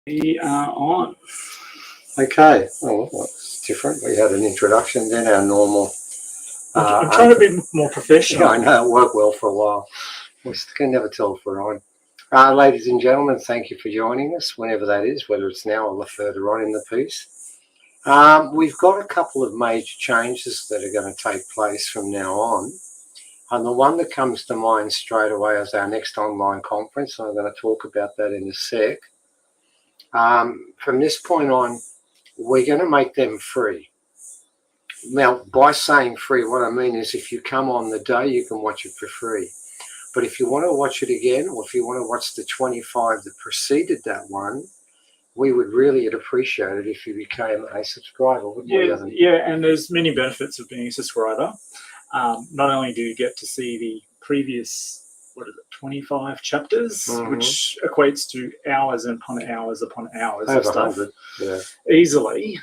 We are on. Okay, well, that's different. We had an introduction, then our normal. I'm trying to be more professional. Yeah, I know, it worked well for a while. We can never tell if we're on. Ladies and gentlemen, thank you for joining us, whenever that is, whether it's now or further on in the piece. We've got a couple of major changes that are going to take place from now on. And the one that comes to mind straight away is our next online conference. And I'm going to talk about that in a sec. From this point on, we're going to make them free. Now, by saying free, what I mean is if you come on the day, you can watch it for free. But if you want to watch it again, or if you want to watch the 25 that preceded that one, we would really appreciate it if you became a subscriber, wouldn't we? Yeah, and there's many benefits of being a subscriber. Not only do you get to see the previous 25 chapters, which equates to hours upon hours upon hours Over of stuff 100, yeah. Easily.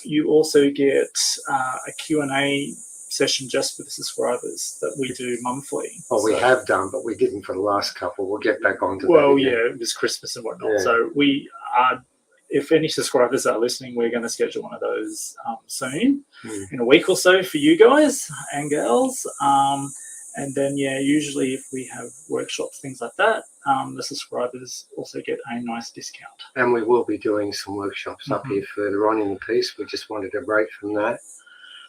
You also get a Q&A session just for the subscribers that we do monthly. Well, we have done, but we didn't for the last couple. We'll get back onto that. Well, yeah, it was Christmas and whatnot. Yeah. So we are, if any subscribers are listening, we're going to schedule one of those soon, in a week or so for you guys and girls. And then, yeah, usually if we have workshops, things like that, the subscribers also get a nice discount. And we will be doing some workshops up here further on in the piece. We just wanted a break from that.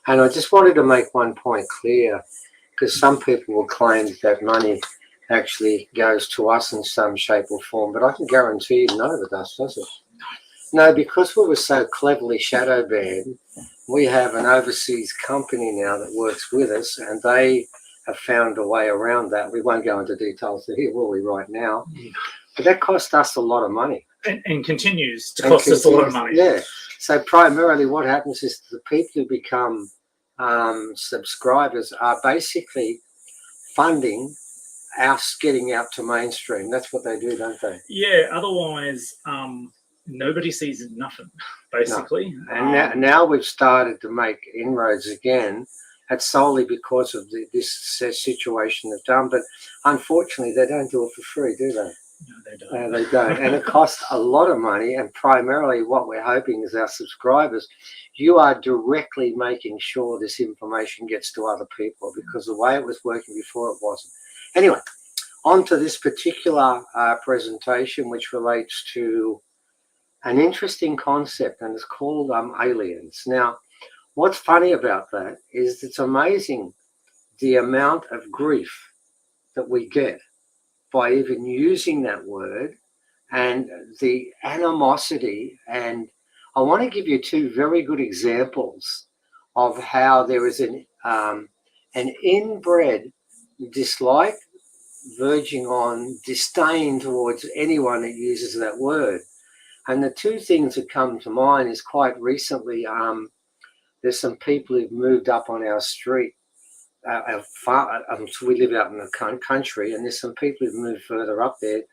And I just wanted to make one point clear, because some people will claim that money actually goes to us in some shape or form, but I can guarantee you none of it does it? No, because we were so cleverly shadow banned, we have an overseas company now that works with us, and they have found a way around that. We won't go into details here, will we, right now? But that cost us a lot of money. And continues to cost us a lot of money. Yeah. So primarily what happens is the people who become subscribers are basically funding us getting out to mainstream. That's what they do, don't they? Yeah, otherwise nobody sees nothing, basically. No. And now we've started to make inroads again. That's solely because of this situation they've done. But unfortunately, they don't do it for free, do they? No, they don't. They don't. And it costs a lot of money. And primarily what we're hoping is our subscribers, you are directly making sure this information gets to other people, because the way it was working before, it wasn't. Anyway, on to this particular presentation, which relates to an interesting concept, and it's called aliens. Now, what's funny about that is it's amazing the amount of grief that we get by even using that word, and the animosity. And I want to give you two very good examples of how there is an inbred dislike verging on disdain towards anyone that uses that word. And the two things that come to mind is quite recently, there's some people who've moved up on our street. We live out in the country, and there's some people who've moved further up there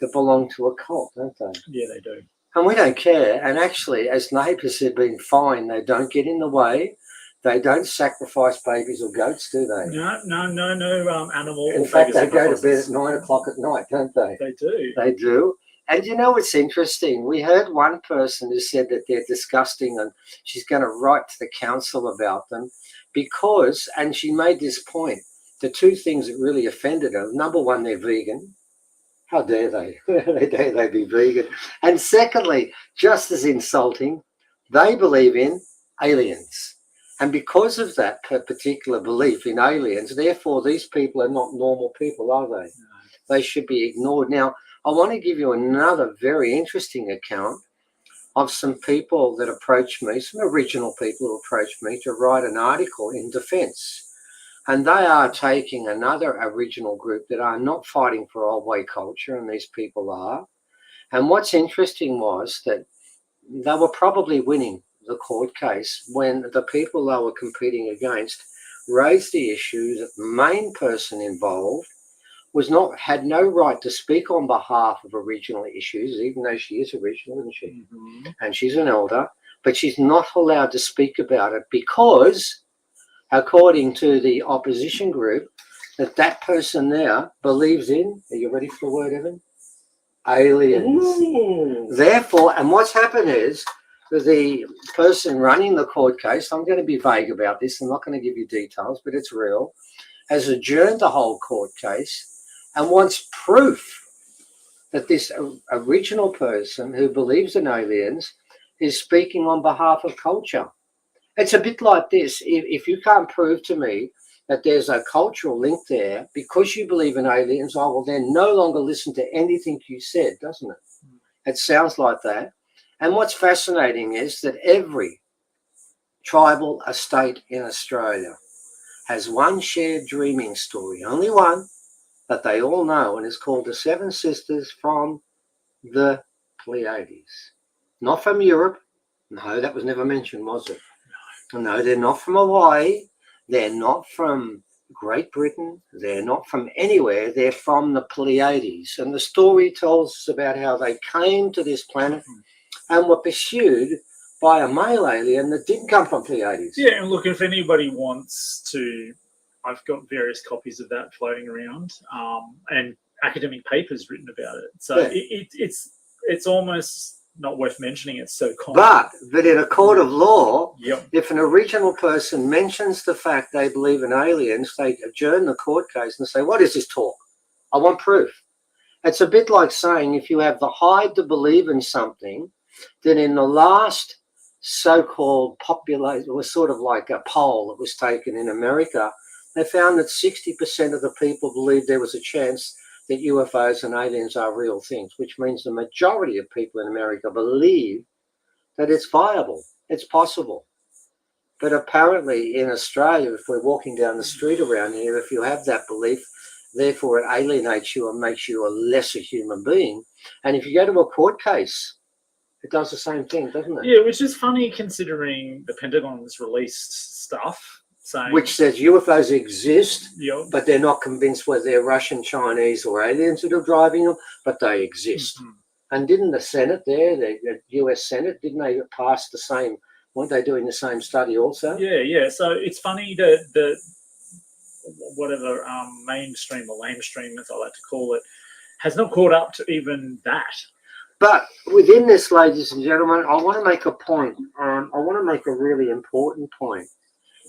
that belong to a cult, don't they? Yeah, they do. And we don't care. And actually, as neighbours, have been fine. They don't get in the way. They don't sacrifice babies or goats, do they? No animal. In fact, they go to bed at 9 o'clock at night, don't they? They do. They do. And you know what's interesting? We heard one person who said that they're disgusting and she's going to write to the council about them because, and she made this point, the two things that really offended her. Number one, they're vegan. How dare they? How dare they be vegan? And secondly, just as insulting, they believe in aliens. And because of that particular belief in aliens, therefore these people are not normal people, are they? No. They should be ignored. Now, I want to give you another very interesting account of some people that approached me, some original people who approached me to write an article in defense. And they are taking another original group that are not fighting for old way culture, and these people are. And what's interesting was that they were probably winning the court case when the people they were competing against raised the issue that the main person involved had no right to speak on behalf of original issues, even though she is original, isn't she? And she's an elder, but she's not allowed to speak about it because, according to the opposition group, that person there believes in, are you ready for the word, Evan? aliens. Ooh. Therefore, and what's happened is the person running the court case, I'm going to be vague about this, I'm not going to give you details, but it's real, has adjourned the whole court case and wants proof that this original person who believes in aliens is speaking on behalf of culture. It's a bit like this. If you can't prove to me that there's a cultural link there, because you believe in aliens, I will then no longer listen to anything you said, doesn't it? It sounds like that. And what's fascinating is that every tribal estate in Australia has one shared dreaming story, only one, that they all know, and it's called the Seven Sisters from the Pleiades. Not from Europe. No, that was never mentioned, was it? No, they're not from Hawaii. They're not from Great Britain. They're not from anywhere. They're from the Pleiades. And the story tells us about how they came to this planet and were pursued by a male alien that didn't come from Pleiades. Yeah, and look, if anybody wants to, I've got various copies of that floating around, and academic papers written about it. So yeah. It's almost not worth mentioning. It's so common. But in a court of law, yep. If an original person mentions the fact they believe in aliens, they adjourn the court case and say, what is this talk? I want proof. It's a bit like saying if you have the hide to believe in something, then in the last so-called population, it was sort of like a poll that was taken in America, they found that 60% of the people believed there was a chance that UFOs and aliens are real things, which means the majority of people in America believe that it's viable, it's possible. But apparently in Australia, if we're walking down the street around here, if you have that belief, therefore it alienates you and makes you a lesser human being. And if you go to a court case, it does the same thing, doesn't it? Yeah, which is funny considering the Pentagon's released stuff. Which says UFOs exist, yep. but they're not convinced whether they're Russian, Chinese or aliens that are driving them, but they exist. Mm-hmm. And didn't the Senate there, the US Senate, didn't they pass the same, weren't they doing the same study also? Yeah. So it's funny that whatever mainstream or lamestream, as I like to call it, has not caught up to even that. But within this, ladies and gentlemen, I want to make a point. I want to make a really important point.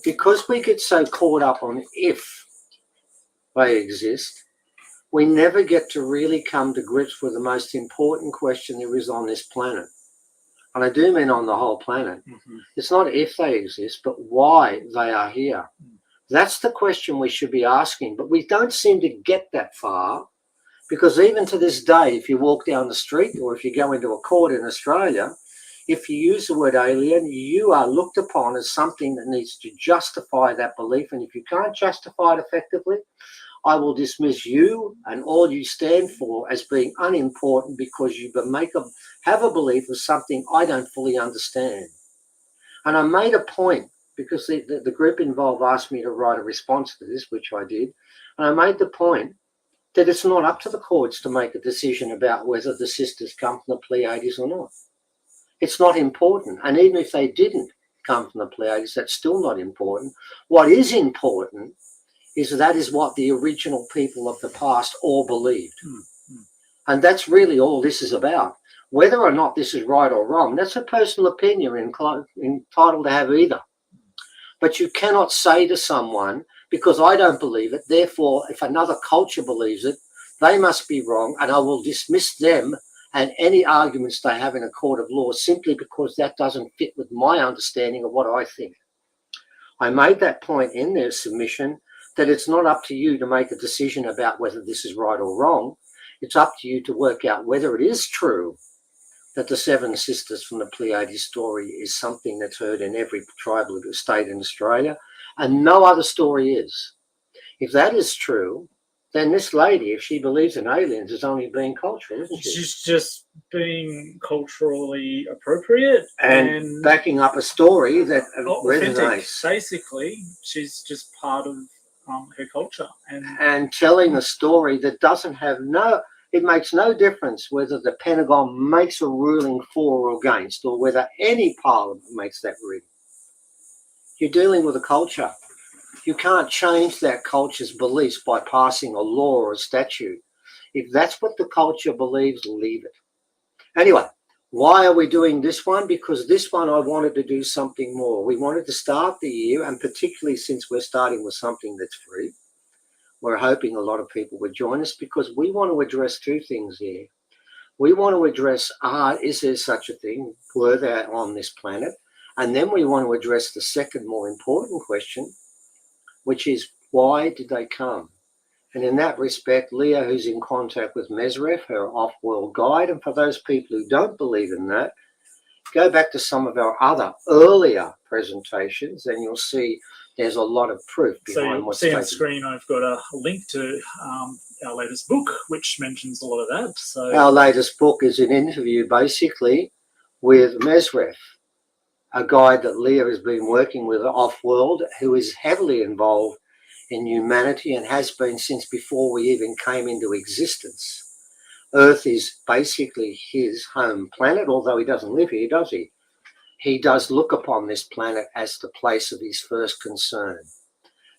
Because we get so caught up on if they exist, we never get to really come to grips with the most important question there is on this planet. And I do mean on the whole planet. Mm-hmm. It's not if they exist, but why they are here. That's the question we should be asking. But we don't seem to get that far, because even to this day, if you walk down the street or if you go into a court in Australia, if you use the word alien, you are looked upon as something that needs to justify that belief. And if you can't justify it effectively, I will dismiss you and all you stand for as being unimportant because you have a belief of something I don't fully understand. And I made a point because the group involved asked me to write a response to this, which I did. And I made the point that it's not up to the courts to make a decision about whether the sisters come from the Pleiades or not. It's not important. And even if they didn't come from the Pleiades, that's still not important. What is important is that is what the original people of the past all believed. Mm-hmm. And that's really all this is about. Whether or not this is right or wrong, that's a personal opinion, entitled to have either. But you cannot say to someone, because I don't believe it, therefore, if another culture believes it, they must be wrong, and I will dismiss them and any arguments they have in a court of law simply because that doesn't fit with my understanding of what I think. I made that point in their submission that it's not up to you to make a decision about whether this is right or wrong. It's up to you to work out whether it is true that the Seven Sisters from the Pleiades story is something that's heard in every tribal state in Australia, and no other story is. If that is true, then this lady, if she believes in aliens, is only being cultural, isn't she? She's just being culturally appropriate and backing up a story that resonates. Basically, she's just part of her culture. And telling a story that doesn't have it makes no difference whether the Pentagon makes a ruling for or against, or whether any parliament makes that ruling. You're dealing with a culture. You can't change that culture's beliefs by passing a law or a statute. If that's what the culture believes, leave it. Anyway, why are we doing this one? Because this one I wanted to do something more. We wanted to start the year, and particularly since we're starting with something that's free, we're hoping a lot of people would join us, because we want to address two things here. We want to address, is there such a thing? Were they on this planet? And then we want to address the second more important question, which is, why did they come? And in that respect, Leah, who's in contact with Mesref, her off-world guide, and for those people who don't believe in that, go back to some of our other earlier presentations and you'll see there's a lot of proof behind what's taken. So you see on screen, I've got a link to our latest book, which mentions a lot of that. So our latest book is an interview basically with Mesref, a guide that Leah has been working with off-world, who is heavily involved in humanity and has been since before we even came into existence. Earth is basically his home planet, although he doesn't live here, does he? He does look upon this planet as the place of his first concern.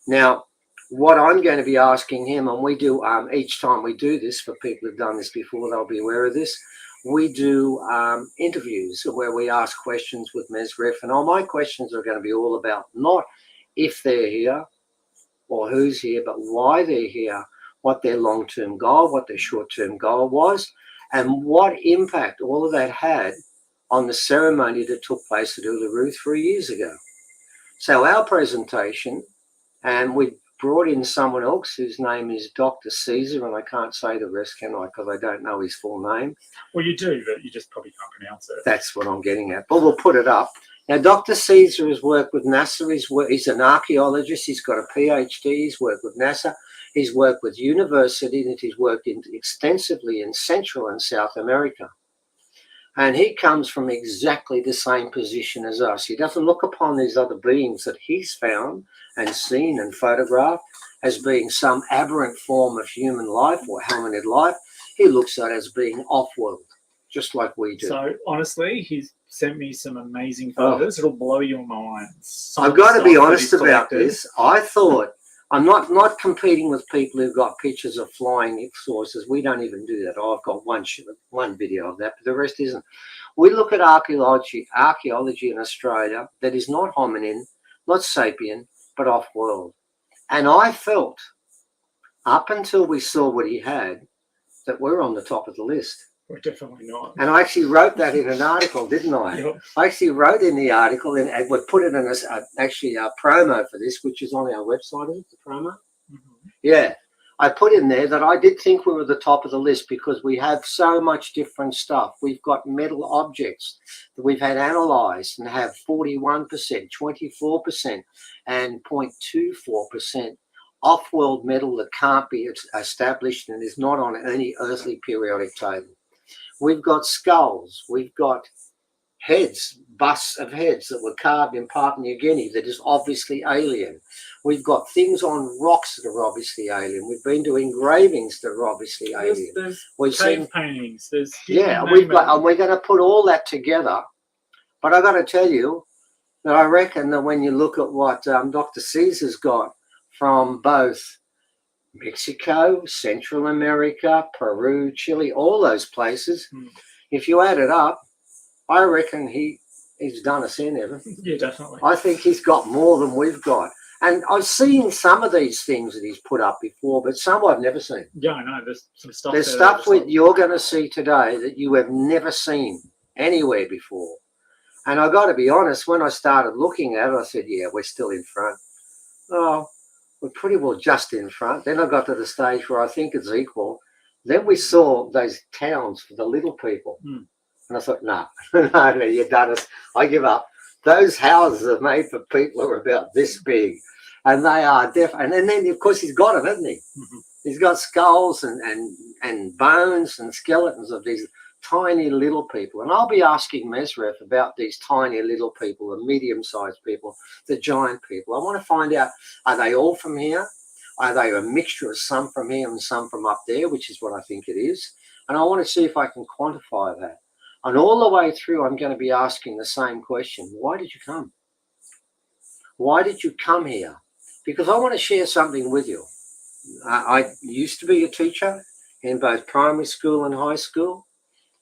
Now, what I'm going to be asking him, and we do each time we do this, for people who've done this before, they'll be aware of this, we do interviews where we ask questions with Mesref, and all my questions are going to be all about not if they're here or who's here, but why they're here, what their long-term goal, what their short-term goal was, and what impact all of that had on the ceremony that took place at Uluru 3 years ago. So our presentation, and we brought in someone else whose name is Dr. Caesar, and I can't say the rest, can I? Because I don't know his full name. Well, you do, but you just probably can't pronounce it. That's what I'm getting at. But we'll put it up. Now, Dr. Caesar has worked with NASA. He's an archaeologist. He's got a PhD. He's worked with NASA. He's worked with universities, and he's worked extensively in Central and South America. And he comes from exactly the same position as us. He doesn't look upon these other beings that he's found and seen and photographed as being some aberrant form of human life or hominid life. He looks at it as being off-world, just like we do. So honestly, he's sent me some amazing photos. It'll blow your mind. I've got to be honest about this. I thought, I'm not competing with people who've got pictures of flying sources. We don't even do that. I've got one video of that, but the rest isn't. We look at archaeology in Australia that is not hominin, not sapien, but off-world. And I felt, up until we saw what he had, that we're on the top of the list. We're definitely not. And I actually wrote that in an article, didn't I? Yep. I actually wrote in the article, and we put it in a promo for this, which is on our website, is it, the promo? Mm-hmm. Yeah. I put in there that I did think we were the top of the list because we have so much different stuff. We've got metal objects that we've had analysed and have 41%, 24%, and 0.24% off-world metal that can't be established and is not on any earthly periodic table. We've got skulls, we've got heads, busts of heads that were carved in Papua New Guinea that is obviously alien. We've got things on rocks that are obviously alien. We've been doing engravings that are obviously alien. There's cave paintings. There's and we're going to put all that together. But I've got to tell you that I reckon that when you look at what Dr. Caesar's got from both Mexico, Central America, Peru, Chile, all those places, if you add it up, I reckon he's done us in, Evan. Yeah, definitely. I think he's got more than we've got. And I've seen some of these things that he's put up before, but some I've never seen. Yeah, I know. There's some stuff. There's stuff you're going to see today that you have never seen anywhere before. And I got to be honest, when I started looking at it, I said, yeah, we're still in front. Oh, we're pretty well just in front. Then I got to the stage where I think it's equal. Then we saw those towns for the little people. And I thought, no, you've done us. I give up. Those houses are made for people who are about this big. And they are different. And then, of course, he's got them, hasn't he? Mm-hmm. He's got skulls and bones and skeletons of these tiny little people. And I'll be asking Mesref about these tiny little people, the medium-sized people, the giant people. I want to find out, are they all from here? Are they a mixture of some from here and some from up there, which is what I think it is? And I want to see if I can quantify that. And all the way through, I'm going to be asking the same question. Why did you come? Why did you come here? Because I want to share something with you. I used to be a teacher in both primary school and high school,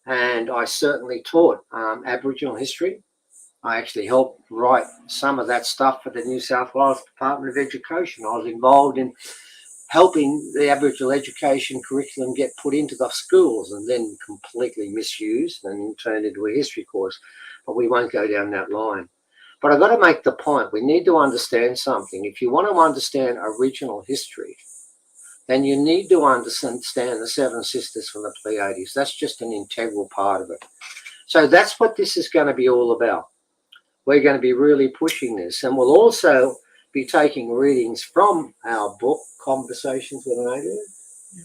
and I certainly taught Aboriginal history. I actually helped write some of that stuff for the New South Wales Department of Education. I was involved in helping the Aboriginal education curriculum get put into the schools and then completely misused and turned into a history course. But we won't go down that line. But I've got to make the point, we need to understand something. If you want to understand original history, then you need to understand the Seven Sisters from the Pleiades. That's just an integral part of it. So that's what this is going to be all about. We're going to be really pushing this, and we'll also be taking readings from our book, Conversations with an Alien.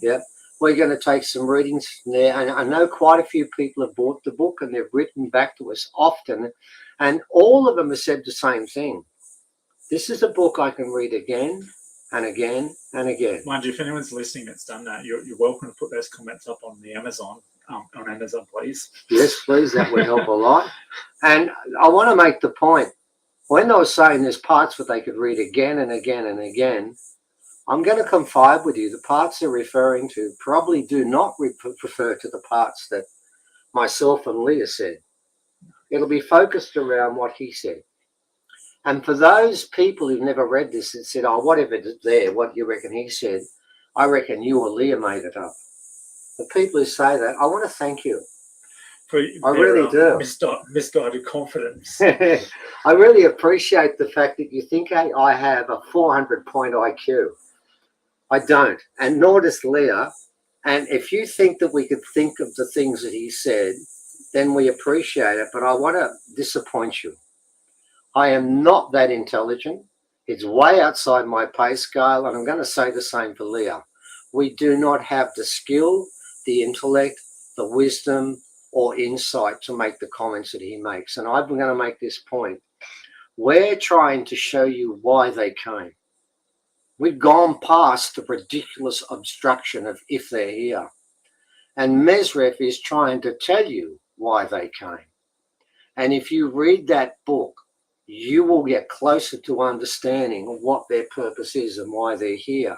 Yep. We're going to take some readings from there, and I know quite a few people have bought the book and they've written back to us often, and all of them have said the same thing. This is a book I can read again and again and again. Mind you, if anyone's listening that's done that, you're welcome to put those comments up on the Amazon, on Amazon, please. Yes, please, that would help a lot. And I want to make the point, when I was saying there's parts that they could read again and again and again, I'm going to confide with you, the parts they're referring to probably do not refer to the parts that myself and Leah said. It'll be focused around what he said. And for those people who've never read this and said, oh, whatever is there, what you reckon he said, I reckon you or Leah made it up. The people who say that, I want to thank you. I really do. Misguided confidence. I really appreciate the fact that you think I have a 400-point IQ. I don't, and nor does Leah. And if you think that we could think of the things that he said, then we appreciate it. But I want to disappoint you. I am not that intelligent. It's way outside my pay scale, and I'm going to say the same for Leah. We do not have the skill, the intellect, the wisdom, or insight to make the comments that he makes. And I'm going to make this point. We're trying to show you why they came. We've gone past the ridiculous obstruction of if they're here. And Mesref is trying to tell you why they came. And if you read that book, you will get closer to understanding what their purpose is and why they're here.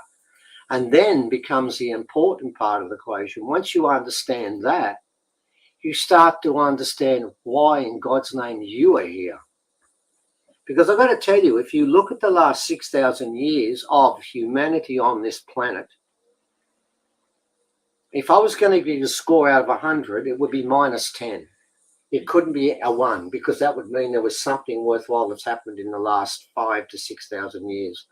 And then becomes the important part of the equation. Once you understand that, you start to understand why in God's name you are here. Because I've got to tell you, if you look at the last 6,000 years of humanity on this planet, if I was going to give you a score out of 100, it would be -10. It couldn't be a 1, because that would mean there was something worthwhile that's happened in the last 5,000 to 6,000 years.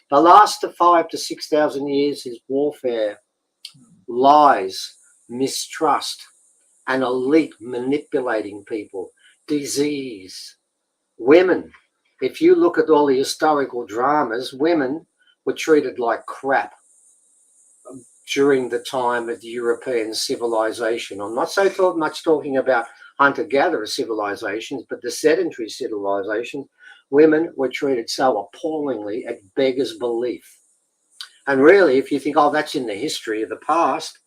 The last 5,000 to 6,000 years is warfare, lies, mistrust, an elite manipulating people, disease, women. If you look at all the historical dramas, women were treated like crap during the time of the European civilization. I'm not so much talking about hunter-gatherer civilizations, but the sedentary civilizations. Women were treated so appallingly it beggars belief. And really, if you think, oh, that's in the history of the past,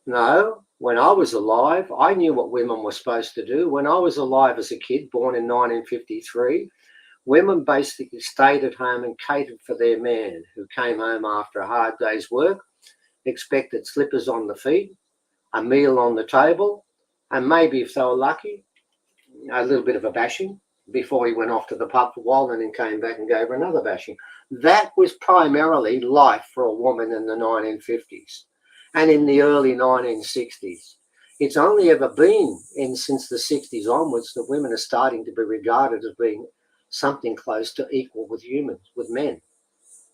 no. When I was alive, I knew what women were supposed to do. When I was alive as a kid, born in 1953, women basically stayed at home and catered for their man, who came home after a hard day's work, expected slippers on the feet, a meal on the table, and maybe, if they were lucky, a little bit of a bashing before he went off to the pub for a while and then came back and gave her another bashing. That was primarily life for a woman in the 1950s and in the early 1960s. It's only ever been since the 60s onwards that women are starting to be regarded as being something close to equal with humans, with men.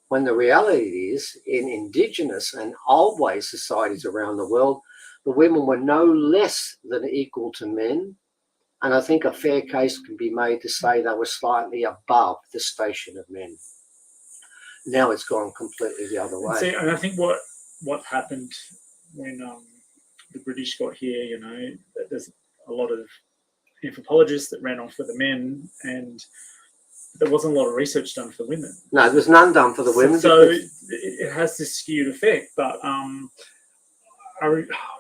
When the reality is, in indigenous and old way societies around the world, the women were no less than equal to men. And I think a fair case can be made to say they were slightly above the station of men. Now it's gone completely the other way. See, and I think what happened when the British got here, you know, there's a lot of anthropologists that ran off for the men, and there wasn't a lot of research done for women. No, there was none done for the women. So it has this skewed effect. But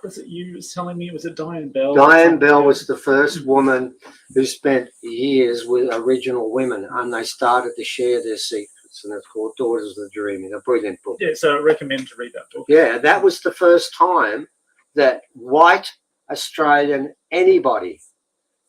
was it you was telling me? Was it Diane Bell? Diane Bell was the first woman who spent years with Aboriginal women, and they started to share their secrets. Massachusetts, and it's called Daughters of the Dreaming, a brilliant book. Yeah, so I recommend to read that book. Yeah, that was the first time that white Australian anybody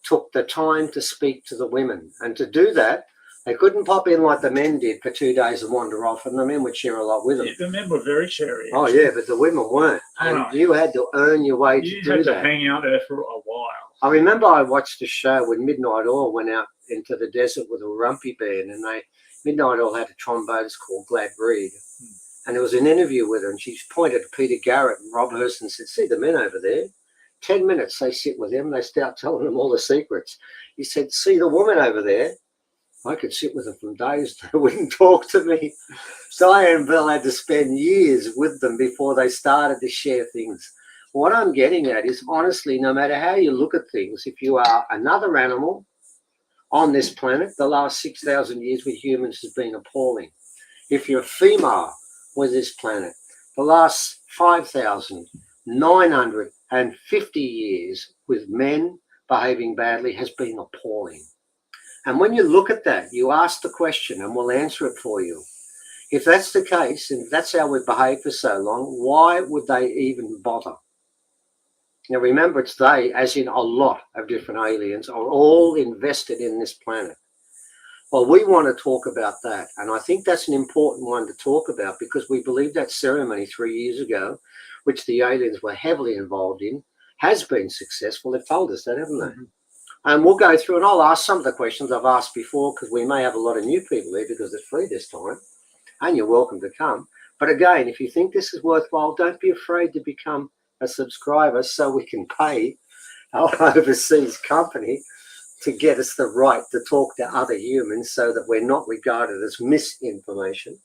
took the time to speak to the women. And to do that, they couldn't pop in like the men did for 2 days and wander off, and the men would share a lot with them. Yeah, the men were very sharey. Oh, yeah, but the women weren't. And Right. you had to earn your way to do that. You had to hang out there for a while. I remember I watched a show when Midnight Oil went out into the desert with a rumpy band, and Midnight Oil had a trombonist called Glad Reed. And there was an interview with her, and she pointed to Peter Garrett and Rob Hurst and said, see the men over there? 10 minutes they sit with him, they start telling them all the secrets. He said, see the woman over there? I could sit with them from days, they wouldn't talk to me. Diane and Bell had to spend years with them before they started to share things. What I'm getting at is, honestly, no matter how you look at things, if you are another animal on this planet, the last 6,000 years with humans has been appalling. If you're a female with this planet, the last 5,950 years with men behaving badly has been appalling. And when you look at that, you ask the question and we'll answer it for you. If that's the case, and if that's how we've behaved for so long, why would they even bother? Now remember, it's they, as in a lot of different aliens, are all invested in this planet. Well, we want to talk about that. And I think that's an important one to talk about, because we believe that ceremony 3 years ago, which the aliens were heavily involved in, has been successful. They've told us that, haven't they? Mm-hmm. And we'll go through, and I'll ask some of the questions I've asked before, because we may have a lot of new people here because it's free this time, and you're welcome to come. But again, if you think this is worthwhile, don't be afraid to become a subscriber so we can pay our overseas company to get us the right to talk to other humans so that we're not regarded as misinformation.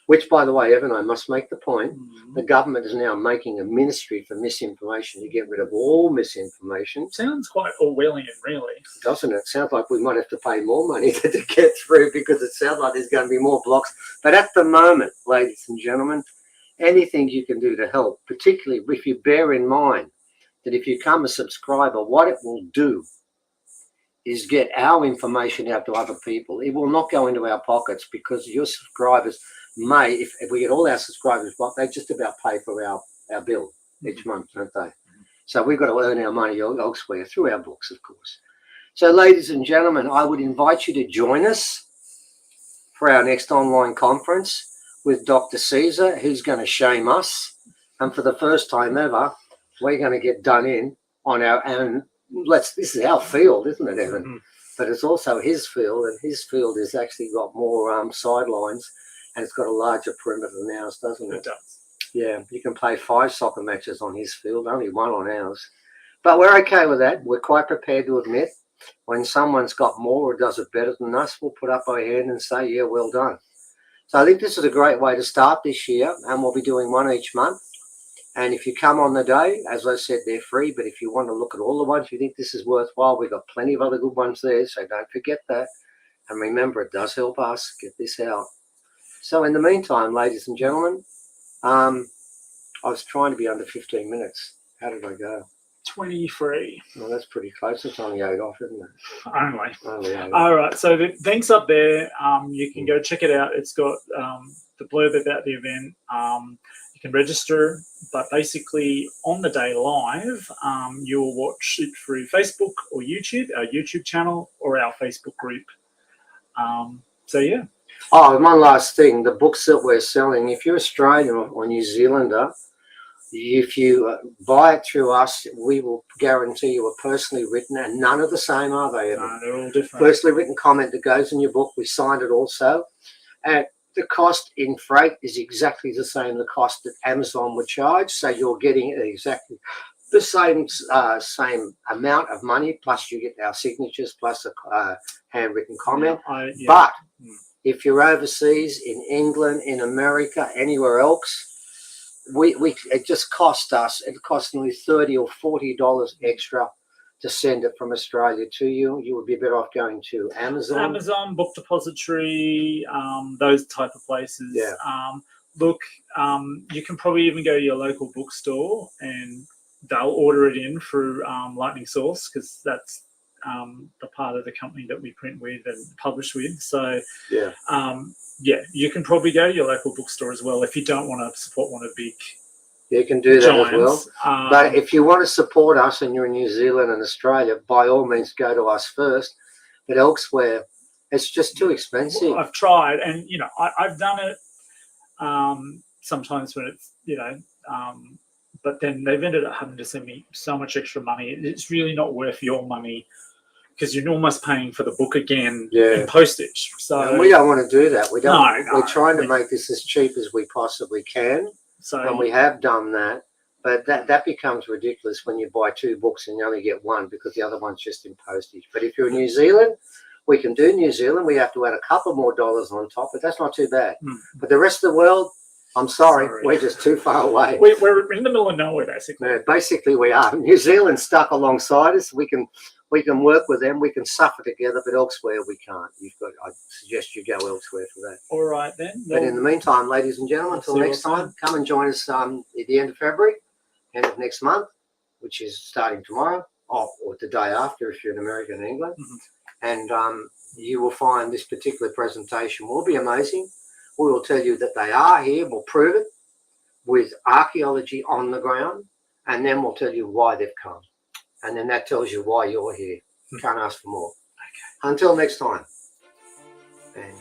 Which, by the way, Evan, I must make the point, the government is now making a ministry for misinformation to get rid of all misinformation. Sounds quite Orwellian, really. Doesn't it? Sounds like we might have to pay more money to get through, because it sounds like there's going to be more blocks. But at the moment, ladies and gentlemen, anything you can do to help, particularly if you bear in mind that if you become a subscriber, what it will do is get our information out to other people. It will not go into our pockets, because your subscribers may, if we get all our subscribers, they just about pay for our bill each month, don't they? So we've got to earn our money elsewhere through our books, of course. So ladies and gentlemen, I would invite you to join us for our next online conference with Dr. Caesar, who's going to shame us. And for the first time ever, we're going to get done in on our own. This is our field, isn't it, Evan? Mm-hmm. But it's also his field, and his field has actually got more sidelines, and it's got a larger perimeter than ours, doesn't it? It does. Yeah, you can play 5 soccer matches on his field, only 1 on ours. But we're okay with that. We're quite prepared to admit when someone's got more or does it better than us, we'll put up our hand and say, yeah, well done. So I think this is a great way to start this year, and we'll be doing 1 each month. And if you come on the day, as I said, they're free. But if you want to look at all the ones you think this is worthwhile, we've got plenty of other good ones there. So don't forget that. And remember, it does help us get this out. So in the meantime, ladies and gentlemen, I was trying to be under 15 minutes. How did I go? 23. Well, that's pretty close. It's only 8 off, isn't it? Only 8. All right. So the link's up there. You can go check it out. It's got the blurb about the event. You can register, but basically on the day live, you'll watch it through Facebook or YouTube, our YouTube channel, or our Facebook group. So yeah. Oh, one last thing. The books that we're selling, if you're Australian or New Zealander, if you buy it through us, we will guarantee you a personally written, and none are the same, are they? No, they're all different. Personally written comment that goes in your book. We signed it also. And the cost in freight is exactly the same, the cost that Amazon would charge. So you're getting exactly the same amount of money, plus you get our signatures, plus a handwritten comment. Yeah, but if you're overseas, in England, in America, anywhere else, it just cost us. It cost nearly $30 or $40 extra to send it from Australia to you. You would be better off going to Amazon, Book Depository, those type of places. Yeah. Look, you can probably even go to your local bookstore and they'll order it in through Lightning Source, because that's the part of the company that we print with and publish with. So Yeah. yeah, you can probably go to your local bookstore as well if you don't want to support one of the big You can do that giants. as well. But if you want to support us and you're in New Zealand and Australia, by all means go to us first. But elsewhere, it's just too expensive. I've tried, and you know, I've done it sometimes when it's, you know, but then they've ended up having to send me so much extra money. It's really not worth your money because you're almost paying for the book again in postage. So and we don't want to do that. We don't. No, we're trying to make this as cheap as we possibly can, and we have done that. But that becomes ridiculous when you buy 2 books and you only get one because the other one's just in postage. But if you're in New Zealand, we can do New Zealand. We have to add a couple more dollars on top, but that's not too bad. But the rest of the world, I'm sorry, we're just too far away. We're in the middle of nowhere, basically. Yeah, basically, we are. New Zealand's stuck alongside us. We can work with them. We can suffer together, but elsewhere we can't. I suggest you go elsewhere for that. All right, then. But in the meantime, ladies and gentlemen, until next time, come and join us at the end of February, end of next month, which is starting tomorrow, or the day after if you're in America and England. And you will find this particular presentation will be amazing. We will tell you that they are here. We'll prove it with archaeology on the ground, and then we'll tell you why they've come. And then that tells you why you're here. Can't ask for more. Okay. Until next time. And